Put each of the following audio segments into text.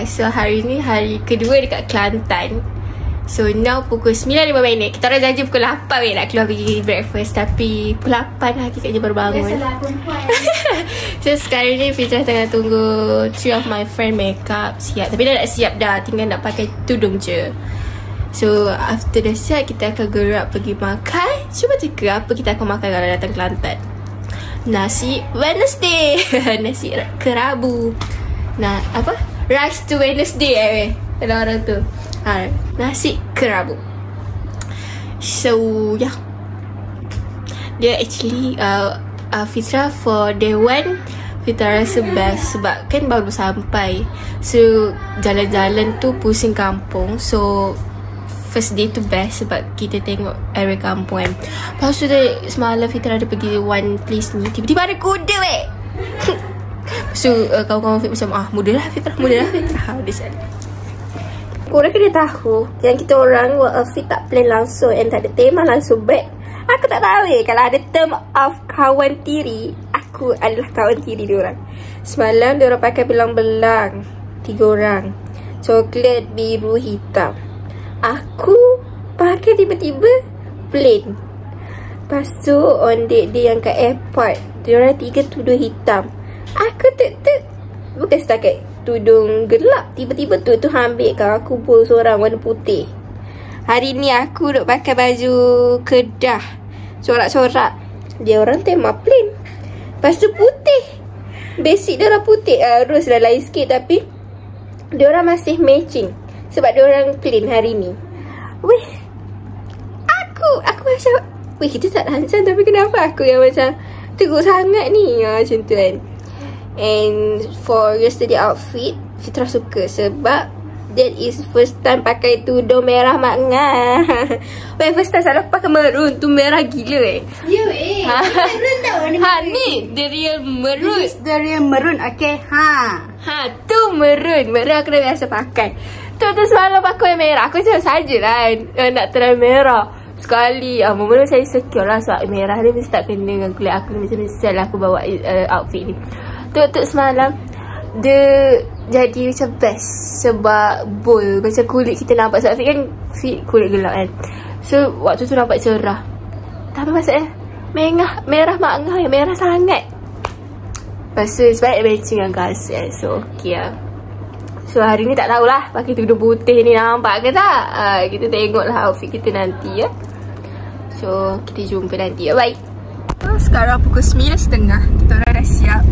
So hari ni hari kedua dekat Kelantan. So now pukul 9.05. Kita orang janji pukul 8 nak keluar pergi breakfast. Tapi pukul 8 hakikatnya baru bangun. Biasalah perempuan. So sekarang ni Fitrah tengah tunggu 3 of my friend make up siap. Tapi dah nak siap dah, tinggal nak pakai tudung je. So after dah siap, kita akan gerak pergi makan. Cuba teka apa kita akan makan kalau datang Kelantan. Nasi Wednesday. Nasi kerabu. Nah, apa? Rice to Wednesday ada orang tu. Nasi kerabu. So yeah, dia actually Fitrah for day 1 Fitrah rasa best sebab kan baru sampai. So jalan-jalan tu pusing kampung. So first day tu best sebab kita tengok area kampung kan. Lepas tu semalam Fitrah ada pergi one place ni, tiba-tiba ada kuda So kawan-kawan Fit macam mudahlah Fitrah dia sana. Korang kena tahu yang kita orang Fit tak plan langsung and tak ada tema langsung. But aku tak tahu kalau ada term of kawan tiri, aku adalah kawan tiri diorang. Semalam diorang pakai belang-belang 3 orang, coklat, biru, hitam. Aku pakai tiba-tiba plain. Lepas tu on date dia yang kat airport, diorang 3 tudung hitam. Aku bukan setakat tudung gelap, tiba-tiba tu ambil kan aku pun seorang warna putih. Hari ni aku duk pakai baju Kedah, corak-corak. Dia orang tema plain. Lepas tu putih. Basic dia orang putih. Rose dah lain sikit tapi dia orang masih matching sebab dia orang plain hari ni. Weh, aku macam, weh kita tak lancang tapi kenapa aku yang macam teruk sangat ni, macam tu kan. And for yesterday outfit, Fitrah suka sebab that is first time pakai tudung merah mak ngah. Weh, first time salah pakai maroon tu, merah gila Ya maroon tau. Ni the real maroon. This is the real maroon. Okay, tu maroon. Maroon aku dah biasa pakai. Tu semalam pakai merah. Aku macam sajalah nak try merah sekali. Mula saya secure lah sebab merah ni mesti tak kena dengan kulit aku. Macam salah aku bawa outfit ni. Tu semalam dia jadi macam best sebab bold. Macam kulit kita nampak, sebab Fit kan kulit gelap kan. So waktu tu nampak cerah. Tapi maksudnya merah mak ngah, merah sangat. Lepas tu sebab matching dengan kasut. So okay lah. So hari ni tak tahulah pakai tudung putih ni nampak ke tak. Kita tengoklah outfit kita nanti ya. So kita jumpa nanti ya. Bye. Sekarang pukul 9.30. Kita orang dah siap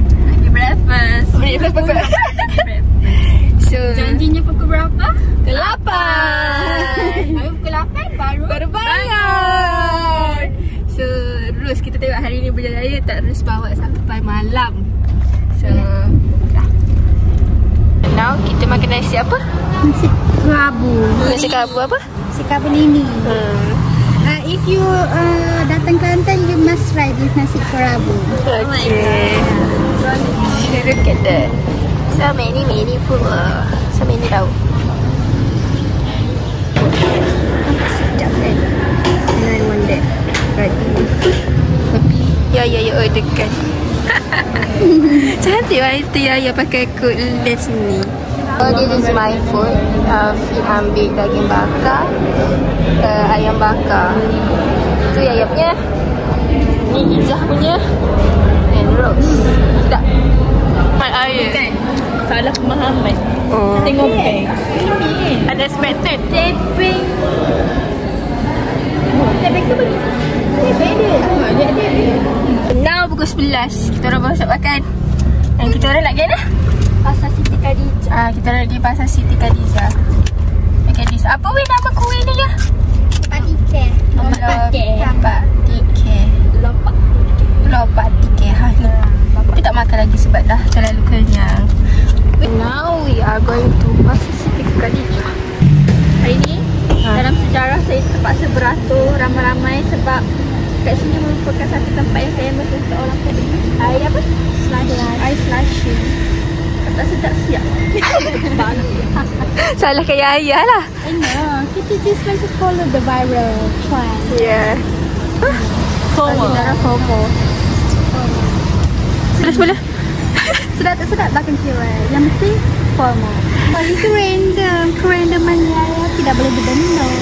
breakfast. Pukul so janjinya pukul berapa? Pukul 8. Habis pukul 8 baru bangun. So Rus kita tengok hari ni berjaya tak Rus bawa sampai malam. So dah. Now kita makan nasi apa? Nasi kerabu. Nasi kerabu apa? Nasi kerabu ini. If you datang Kelantan, you must try this nasi kerabu. Okay. Look at that. So many food. So many tau. Sedap kan? And I want that. Right. Ya orderkan. Cantik lah itu ya pakai kod lens ni. This is my food. Fit ambil daging bakar, ayam bakar. Tu ayamnya. Ni Izzah punya. And Rose. Tak. Ayam. Salah pemahaman. Tengok bank. Unexpected. Taping. Taping tu bagi. Taping dia. Now pukul 11. Kita orang baru siap makan. Dan kita orang nak pergi mana? Pasar Siti Khadijah. Kita orang pergi Pasar Siti Khadijah. Apa weh nama kuih ni ya? Lopak tiket. Lopak tiket. Kita tak makan lagi sebab dah terlalu kenyang. Now we are going to Pasar Siti Khadijah. Hari ni dalam sejarah saya terpaksa beratur ramai-ramai sebab kat sini merupakan satu tempat yang famous untuk orang pergi. Air apa? Air slushy. Tak sedap siap. Salah kayak ayah lah. I know. Kita just like to follow the viral trend. Yeah. FOMO. Sedap tak sedap takkan kira. Yang penting FOMO. Itu random. Kerandoman saya tidak boleh dibendung.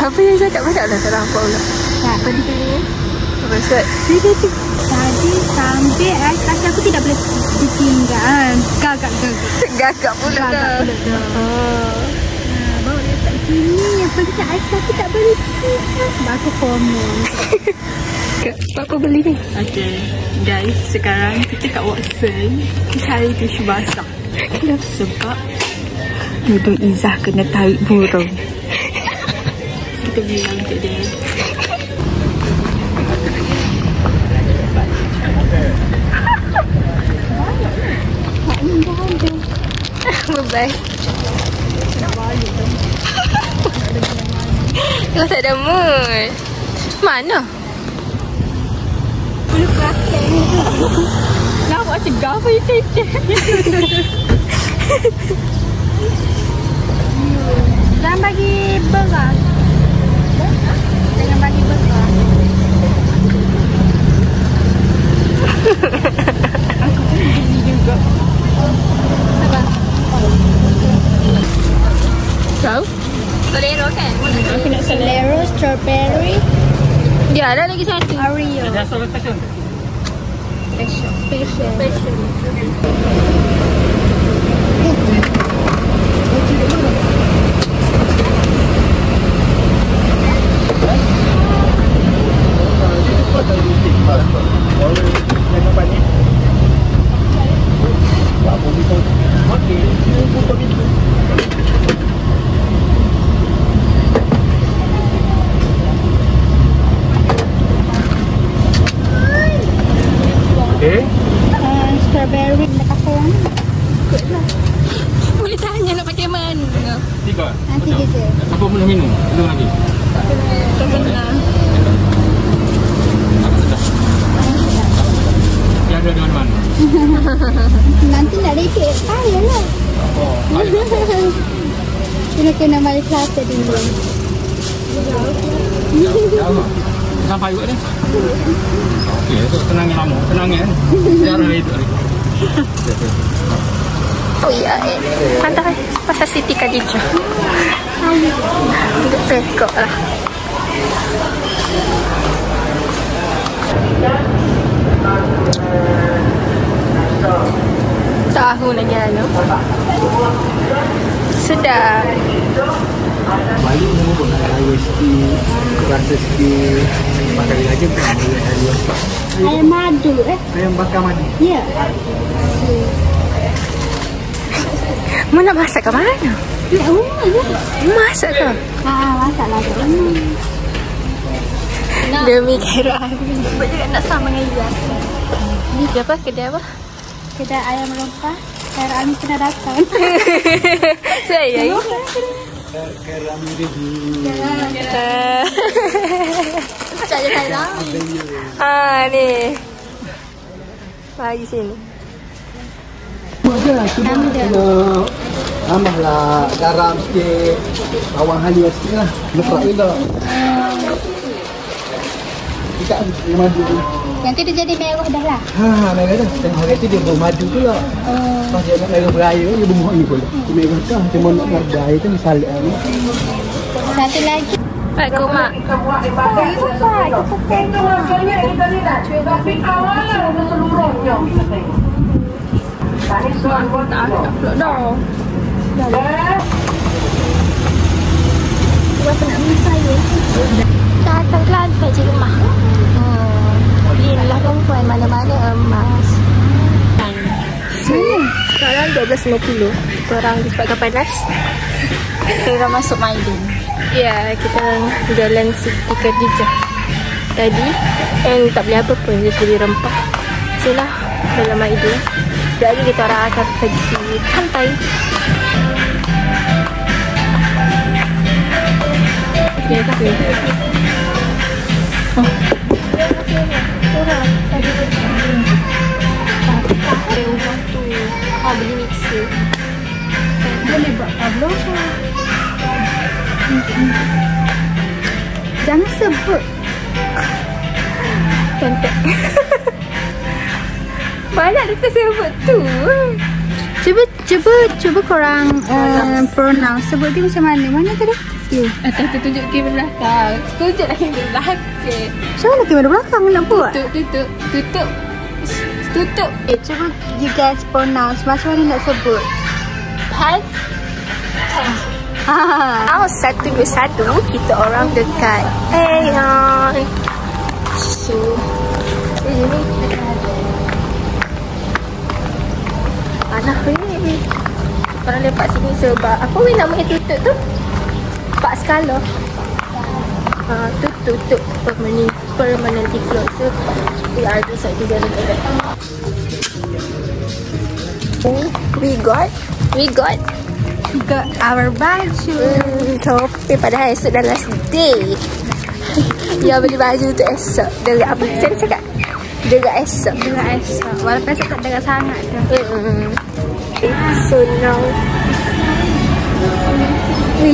Apa yang cakap banyak dah tak nampak pula. Apa dia? Maksud? Tadi sambil kasih aku tidak boleh ditinggal. Gagak. Gagak pula dah. Bawa letak sini. Yang penting ais kasih tak boleh ditinggal. Sebab aku FOMO. Apa beli ni? Okay, guys, sekarang kita kat Watson. Kita cari tisu basah. Kenapa? Sebab Dudung Izzah kena tarik burung. Kita bilang untuk dia. Bye-bye. Kau tak ada mood. Mana? Nampak cegah apa you take? Jangan bagi burger. Jangan bagi burger. Aku pun beli juga. Sabar. Tahu? Solero kan? Aku nak Solero, strawberry. Ya, ada lagi satu. Oreo. Ada soal passion. Special. Strawberry dekat korang ni. Ikut lah. Boleh tanya nak pakai mana? 3. Nanti dia je. Apa boleh minum? Minum lagi. Tak pernah. Dia ada di mana? Nanti nak repeat payah lah. Kena balik Kelate dulu. Jauh. Sampai juga ni. Okey, tu tenangnya lama. Tenangnya kan. Jarang itu. Oh iya, mantap pasal Siti Khadijah. Duduk pekok lah. Tahu lagi anu. Sedap. Balik semua pun nak raya sikit, rasa sikit. Makan lagi pun boleh raya. Ayam madu Ayam bakar madu. Ya. Mu nak masak ke mana? Ya, rumah je. Masak ke? Masak lah kat rumah. Demi kira habis. Sebab juga nak sama dengan Izzah. Kedai apa? Kedai apa? Kedai ayam rempah. Cara Ami kena datang. Saya. Keram dia di. Tak ada saya. Ni. Bagi sini. Buatlah cuma kena tambahlah garam sikit, bawang halia sikit lah. Lepak juga. Kita ambil madu ni. Nanti dia jadi merah dah lah. Merah dah. Dan hari tu dia bermadu pula. Pas dia nak merah beraya, dia bermuak ni pula. Dia merah dah. Cuma nak berdaya tu misalnya ni. Satu lagi. Pak Kumak. Tapi kawalan seluruhnya kita tengok. Tak pula dah. Berapa nak minum saya? Datang Kelantan je rumah. Inilah perempuan mana-mana emas. Sekarang 12.50. Kita orang disebabkan panas. Kita dah masuk Maidin. Ya, kita jalan Siti Khadijah tadi. Tak beli apa pun, just beli rempah. Itulah dalam Maidin. Sekejap lagi kita orang akan pergi pantai. Okay, okay. Beli mixer. Boleh buat tablo ke? Jangan sebut. Cantik. Banyak kita sebut tu. Cuba korang pronounce. Sebut dia macam mana? Mana tadi? Atas tu tunjuk kamera belakang. Tunjuk lagi kamera belakang. Macam mana kamera belakang nak buat? Tutup. Cuba you guys pronounce. Macam mana nak sebut? Pan. Satu demi satu kita orang dekat Aeon. So ini panas ni. Orang lepak sini sebab apa weh nama yang tutup tu? Pak Skala. Tutup permanently close. So we are decided to get it. We got our baju. Topi padahal esok dah last day. Ya beli baju tu esok. Dekat apa? Saya cakap dekat esok. Walaupun esok tak dekat sangat tu. So now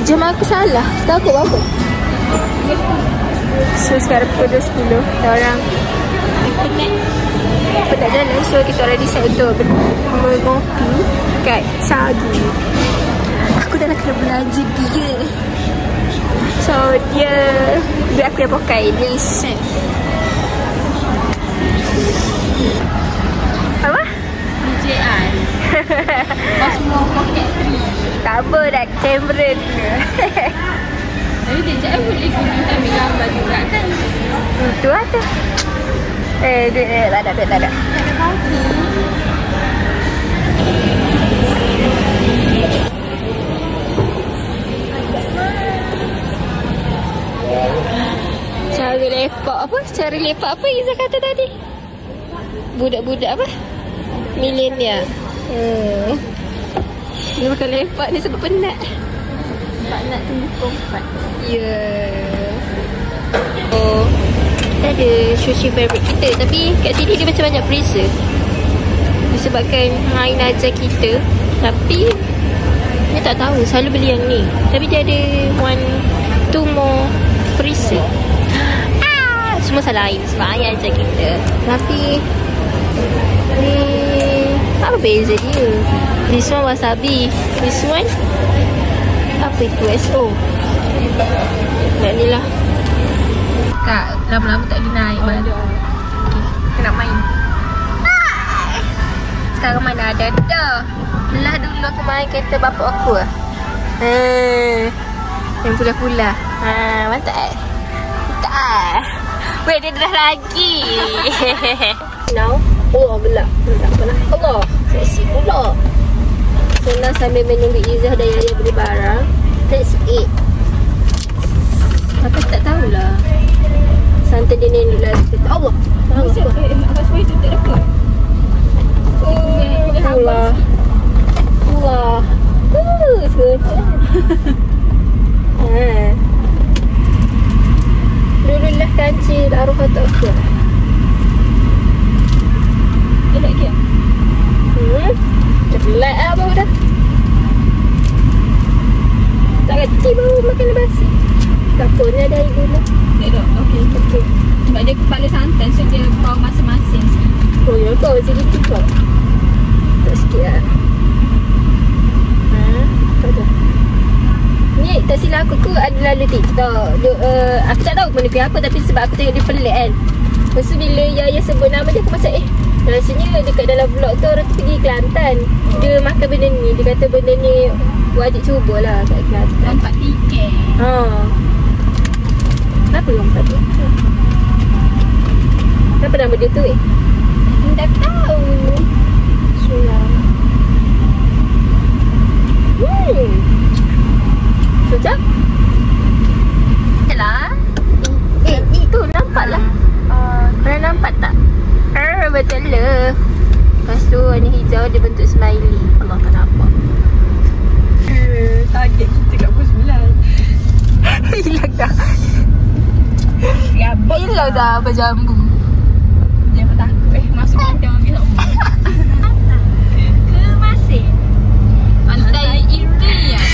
jam aku salah. Tahu aku apa? So sekarang pukul 10. Kita orang penat jalan. So kita orang decide untuk mengopi kat Sagu. Aku dah nak kena belanja dia. So dia biar aku yang pakai list. Apa? DJI. Cosmo Pocket 3. Tak apa dah kamera dia. Tapi DJI boleh guna ambil gambar juga kan? Itu lah tu. Tak ada. Tak ada kaki. Cara lepak apa Izzah kata tadi? Budak-budak apa? Milenial. Dia bukan lepak ni sebab penat. Nak tunggu kompat. Ya. Kita ada sushi favorite kita. Tapi kat sini dia macam banyak freezer. Disebabkan Hain ajar kita. Tapi dia tak tahu. Selalu beli yang ni. Tapi dia ada 2 more freezer. Semua salah Ain sebab Ain ajar kita. Tapi ni apa beza dia? This one wasabi. This one apa itu? SO. Nak ni lah. Tak, lama-lama tak boleh naik mana. Okay, kita nak main. Sekarang mana ada dah. Belah dulu aku main kereta bapak aku lah. Yang pula-pula. Mantap tak. Weh, dia dah lagi. Now, Allah belak. Allah, seksi pula. So now sambil menunggu Izzah dan Yaya beli barang. That's it. Apa tak tahulah. Santai dia ni lah. Allah. Apa supaya tutup dekat? Allah. Allah. Dululah kancil arwah tak aku. Enak ke? Cepat lah bau dah. Tak kecil bau makan basi. Takutnya ada ibu lah. Okey. Sebab dia kepala santan, so dia bau masing-masing. Oh ya, kau macam itu kau. Tak sikit lah. Tak ada. Ni tak silap aku ada lalu TikTok. Aku tak tahu benda apa, tapi sebab aku tengok dia pelik kan. Lepas tu bila Yaya sebut nama dia, aku macam rasanya dekat dalam vlog tu orang tu pergi Kelantan. Dia makan benda ni. Dia kata benda ni wajib cubalah kat Kelantan. Lompat tiket. Kenapa lompat tiket? Kenapa nama dia tu Tak tahu. Sulam. Sekejap. Yalah. Itu nampak lah. Pernah nampak tak? Betul lah. Lepas tu warna hijau dia bentuk smiley. Allah tak nampak. Target kita kat pukul 9. Hilang dah. Hilang dah berjambu. Jangan takut. Masuk pantai ambil sama. Ke Masing? Pantai Irian.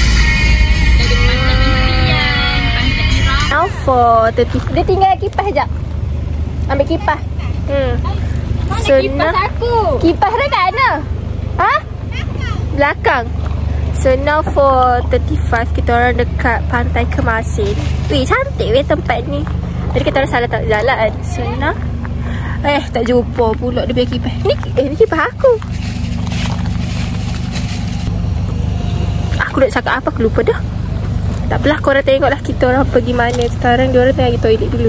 Dari Pantai Irian, Pantai Irang. Now for 30. Dia tinggal kipas sekejap. Ambil kipas. Mana kipas aku? Kipas dia kat mana? Ha? belakang. So now for 35 kita orang dekat Pantai Kemasin. Weh, cantik weh tempat ni. Jadi kita orang salah tak jalan. So now tak jumpa pula dia punya kipas. Ni kipas aku. Aku nak cakap apa, aku lupa dah. Tak apalah, korang tengoklah kita orang pergi mana. Sekarang diorang tengah pergi toilet dulu.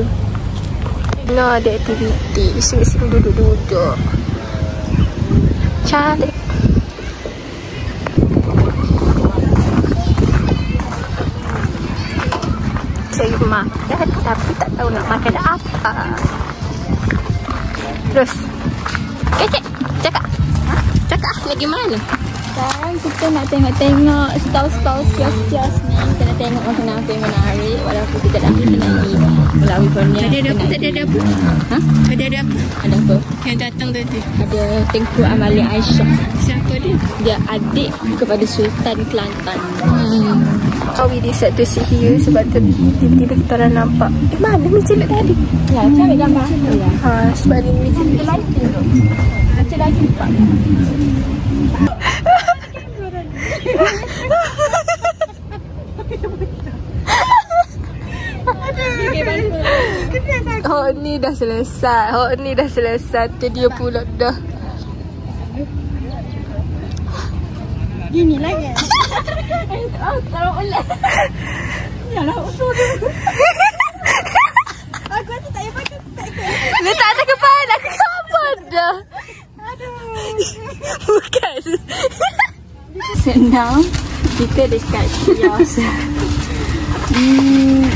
No, ada aktiviti. Sini-sini duduk-duduk. Cantik. Saya makan tapi tak tahu nak makan apa. Terus Kecik, cakap. Cakap nak pergi mana? Sekarang kita nak tengok-tengok stall-stall kios-kios ni. Kita nak tengok makanan apa yang menarik. Walaupun kita dah pergi melalui Borneo. Ada apa? Tak ada apa? Ha? Ada apa? Ada apa? Yang datang tadi. Ada Tengku Amalia Aisyah. Siapa dia? Dia adik kepada Sultan Kelantan. Oh, we decide to sit here sebab tu tiba-tiba kita orang nampak. Mana Michelin tadi? Ya, macam ambil gambar. Ya. Sebab ni Michelin lagi tu. Macam lagi empat. Oh, ni dah selesai. Oh, ni dah selesai. Tu dia pula dah. Gini lagi. Oh, kalau ulat. Yalah, usul tu. Aku rasa tak payah pakai. Letak atas kepala. Kenapa dah? Bukan. Senang. Kita dekat kios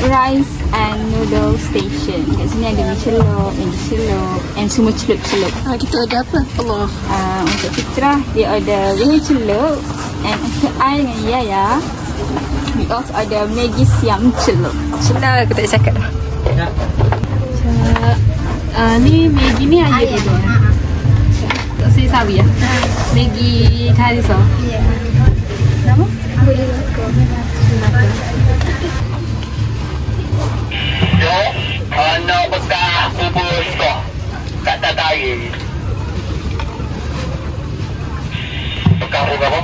rice and noodle station. Kat sini ada mie celup, and semua celup-celup. Kita ada apa? Allah. Untuk Fitrah, dia ada mie celup, and untuk I dengan Yaya, we also ada Maggi siam celup. Senang aku tak cakap dah. Ni Maggi ni air dulu. Tak saya sawi ya. Maggi kari so. Ya. Nama? Boleh aku. Anak bekas bubur kau kat tarik. Bekas apa?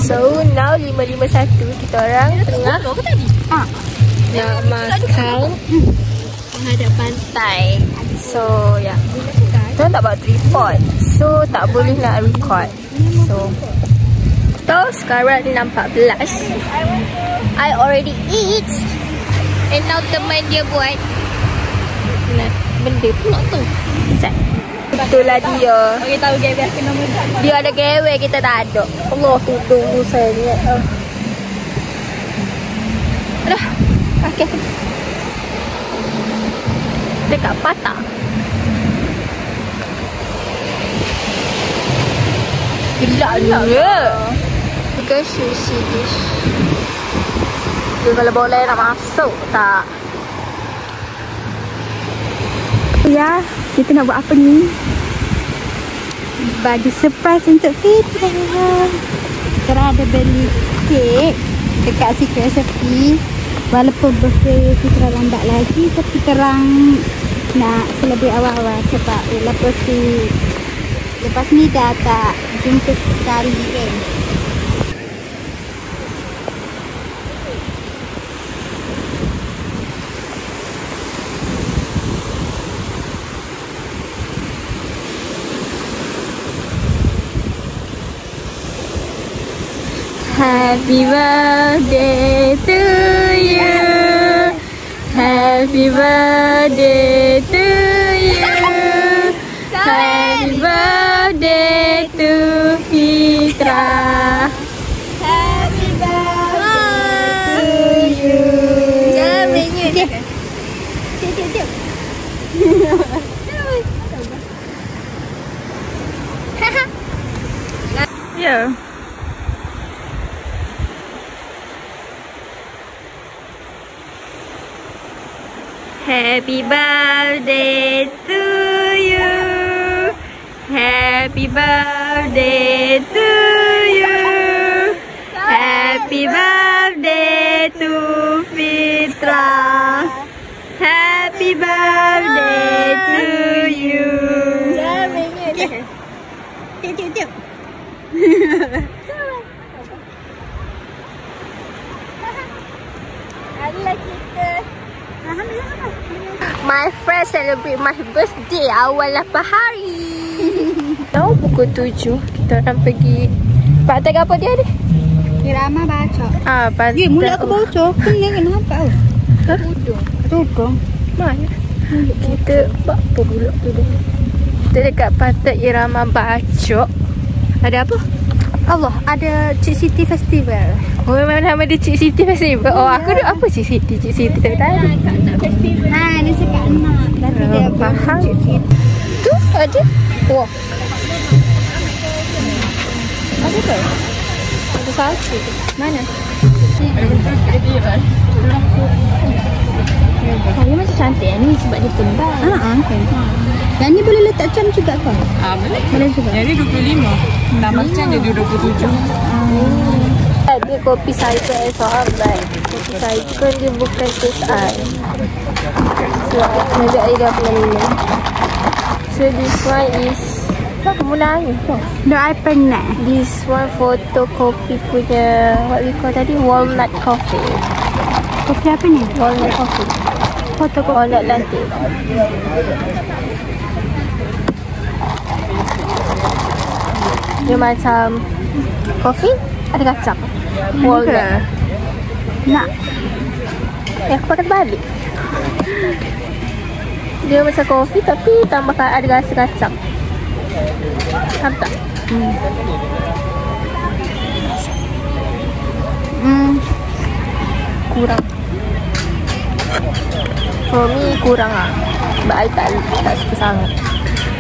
So now 5:51 kita orang tengah nak makan menghadap pantai. So ya, kita tak bawa tripod, so tak boleh nak record. So sekarang ni 6:14. I already eat, and now teman dia buat benda tu nak tu. Itulah dia. Bagi tahu game aku nama dia. Dia ada gawe, kita tak ada. Allah, tunggu saya. Aduh, kaki aku. Dekat patah. Gila dia. Ke sushi dish. Dia kalau boleh nak masuk tak? Ya, kita nak buat apa ni? Bagi surprise untuk Fitrah. Fitrah ada beli kek dekat Secret Recipe. Walaupun birthday Fitrah lambat lagi, tapi terang nak celebrate awal-awal sebab lepas ni dah tak jumpa sekali kan. Happy birthday to you. Happy birthday to you. Happy birthday to Fitrah. Happy birthday to you. Jangan menyut. Tiup. Ya. Happy birthday to you. Happy birthday to you. Happy birthday to Fitrah. Happy birthday to you. Tiup. Alhamdulillah kita. Alhamdulillah. My friend celebrate my birthday awal 8 hari. Tahu pukul 7 kita orang pergi pantai apa dia ni? Irama Bacok. Pantai. Mulut aku bocor. Kena nampak tau. Tudung. Mana? Kita buat apa pula tu? Kita dekat pantai Irama Bacok. Ada apa? Allah, ada Cik Siti Festival. Oh, memang nama dia Cik Siti Festival. Oh, aku duk apa Cik Siti? Cik Siti tadi. Nak festival. Dia cakap nak. Nanti dia faham. Tu ada. Wah. Apa tu? Ada satu. Mana? Dia macam cantik ni sebab dia tembak. Yang ni boleh letak jam juga kau? Boleh. Boleh juga. Yang ni 25. Tambah jam jadi 27. Dia kopi cycle sahabat. Kopi cycle dia bukan KSI. So, najak dia punya minum. So, this one is kamu nangis kok? Dah I pernah. This one photocopy punya what we call tadi walnut coffee. Kopi apa ni? Walnut coffee. Photocopy. Walnut latte. Dia macam kopi ada kacang. Walnut. Nak. Aku pakai balik. Dia macam kopi tapi tambahkan ada rasa kacang. Faham tak? Kurang. For me kurang lah. Sebab I tak suka sangat.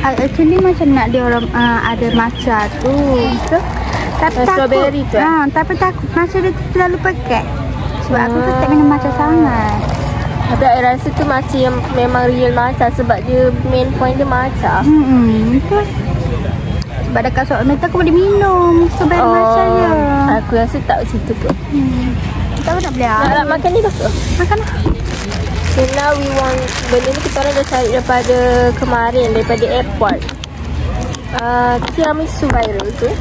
Actually macam nak dia orang ada matcha tu. Tapi strawberry tu. Tapi takut matcha dia terlalu pekat. Sebab aku tu tak minum matcha sangat. Tapi I rasa tu matcha yang memang real matcha. Sebab dia main point dia matcha. Betul. Sebab dekat Sok Meta aku boleh minum strawberry matcha je. Aku rasa tak macam tu kot. Tak nak beli Nak makan ni tak? Makan lah. So now we want, benda ni kita orang dah cari daripada kemarin, daripada airport. Tiramisu viral tu.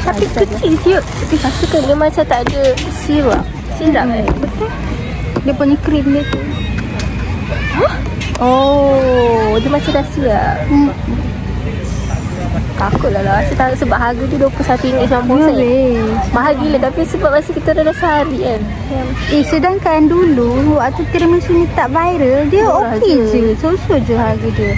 Tapi kecil siup. Rasakan dia macam tak ada sirap. Betul. Dia punya krim dia tu. Oh, dia macam dah siap. Takutlah lah. Rasa sebab harga dia RM21.90. Mahal gila tapi sebab masa kita dah cari kan. Sedangkan dulu waktu tiramisu ni tak viral, dia okey je. So-so je harga dia.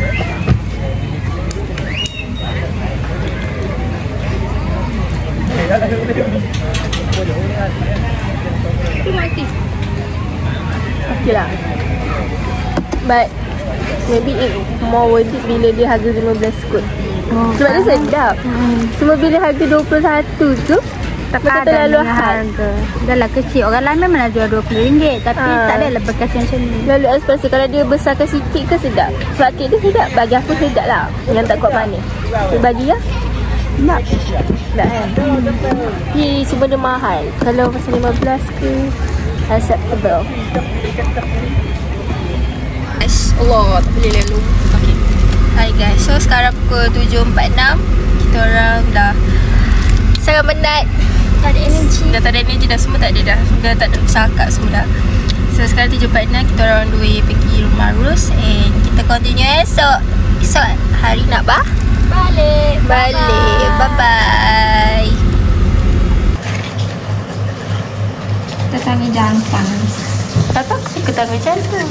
Okay lah. But maybe it more worth it bila dia harga 15 kot. Sebab dia sedap. Cuma bila harga 21 tu tak terlalu harga. Dah lah kecil. Orang lain memang jual RM20. Tapi tak ada lah bekas macam ni. Lalu espresso kalau dia besarkan sikit ke sedap. Sebab kek dia sedap. Bagi aku sedap lah. Yang tak kuat manis. Dia bagi lah. Tak. Tak kan? Tapi semua dia mahal. Kalau pasal 15 ke acceptable. Allah, tak boleh lalu. Okay. Hai guys, so sekarang pukul 7.46. Kita orang dah sangat penat. Tak ada energi. Dah tak ada energi dah, semua tak ada dah. Dah tak ada bercakap semua dah. So sekarang 7.46 kita orang on the way pergi rumah Rus. And kita continue esok. Esok hari nak balik. Bye-bye. Tetangga jantan. Tak tahu aku suka tangga jantan.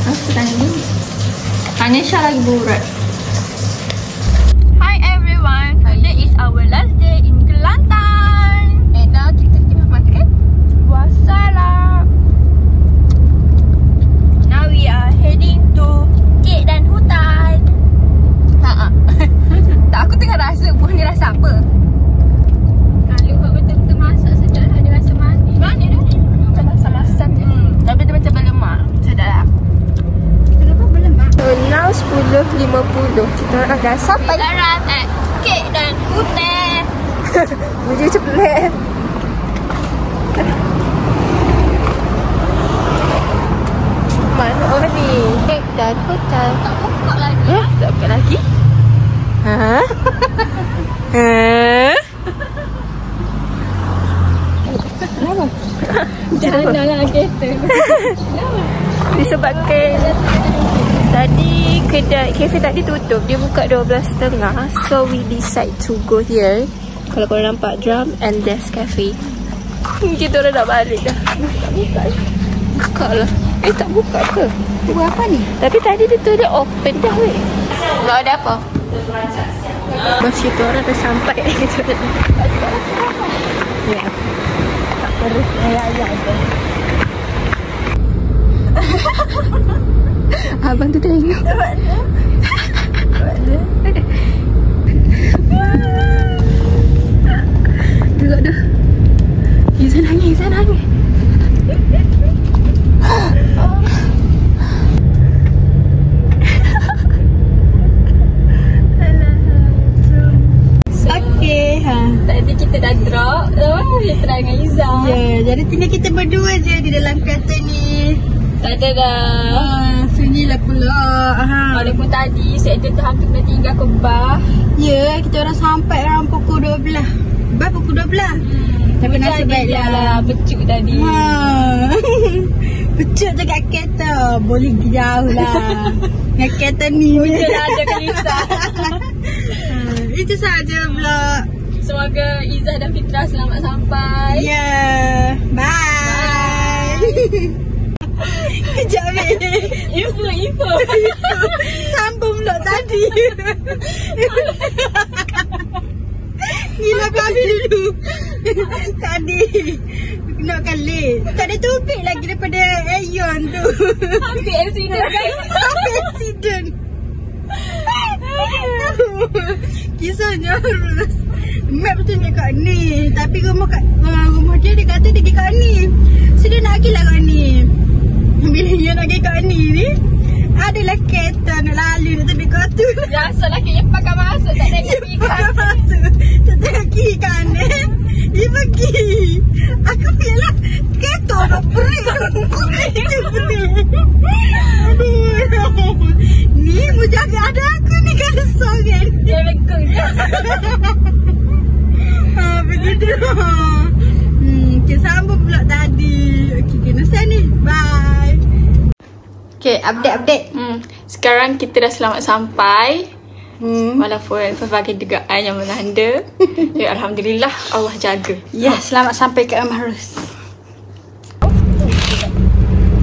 Aku tanya ni. Hanya Syah lagi burat. Hi everyone. Today is our last day in Kelantan. And now kita tengah makan buah salak. Now we are heading to Kek dan Hutan. Tak, aku tengah rasa buah ni rasa apa. Kalau kau betul-betul masak sedap lah. Dia rasa manis. Manis dah ni. Macam masam-masam je. Tapi dia macam berlemak. Sedap lah. So now 10.50. Kita orang dah sampai Sekarang Kek dan Hutan. Bunyi macam pelik. Mana orang ni? Kek dan Hutan. Tak buka lagi. Tak buka lagi? Ha? Ha? Kenapa? Jangan lah kereta. Disebabkan tadi kedai kafe tadi tutup. Dia buka 12.30. So we decide to go here. Kalau korang nampak, Drum and Desk Cafe. Kita orang nak balik dah. Tak buka. Buka lah. Tak buka ke? Buat apa ni? Tapi tadi dia tu dia open dah weh. Nak ada apa? Bos kita orang dah sampai. Ya. Tak perlu ayat-ayat tu. Abang tu tengok. Tengok dah. Izan nangis, Izan nangis. Okey, tadi kita dah drop. Dia try dengan Izzah. Ya, jadi tinggal kita berdua je di dalam kereta ni. Tak ada dah. Sunyilah pula. Walaupun tadi saya tu hampir kena tinggal ke bar. Ya, kita orang sampai around pukul 12. Bar pukul 12. Tapi nasib baiklah. Becuk tadi. Becuk je kat kereta. Boleh jauh lah. Dengan kereta ni. Hujan ada gelisah. Itu saja vlog. Semoga Izzah dan Fitrah selamat sampai. Ya. Yeah. Bye. Kejap weh. Info. Sambung vlog tadi. Gila kami dulu. Tadi nak kali. Tak ada topik lagi daripada Aeon tu. Hampir accident guys. Hampir accident. Kisahnya harus map tu nak kat ni. Tapi rumah dia kata dia pergi kat ni. So dia nak pergi lah kat ni. Bila dia nak pergi kat ni adalah kereta nak lalu nak tepi kat tu. Biasalah kita pakai masuk tak ada kiri Dia masuk. Tak tengok kiri kanan. Dia pergi. Aku biarlah kereta nak break. Aduh. Ni mu jaga ada aku ni kalau sorang. Dia lekung je. Begitu. Kita sambung vlog tadi. Okey, kena ni. Bye. Okay, update. Sekarang kita dah selamat sampai. Walaupun pelbagai dugaan yang melanda. Ya, Alhamdulillah Allah jaga. Ya, selamat sampai ke Amharus.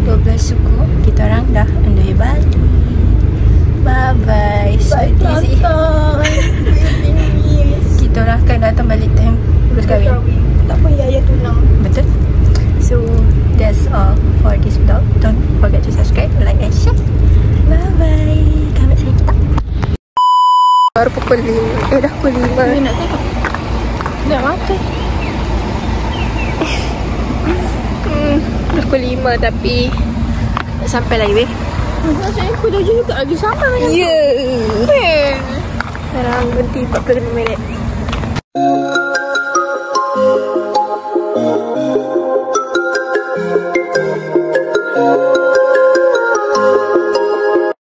12 suku kita orang dah under balik. Bye bye. Kita orang akan datang balik time urus kahwin. Tak payah ya tunang. Betul. So that's all for this vlog. Don't forget to subscribe, like and share. Bye bye. Kami saya kita. Baru pukul 5. Dah pukul 5. Nak tengok. Dah makan. Dah pukul 5 tapi tak sampai lagi weh. Saya aku dah juga lagi sampai. Ya. Sekarang berhenti 45 minit.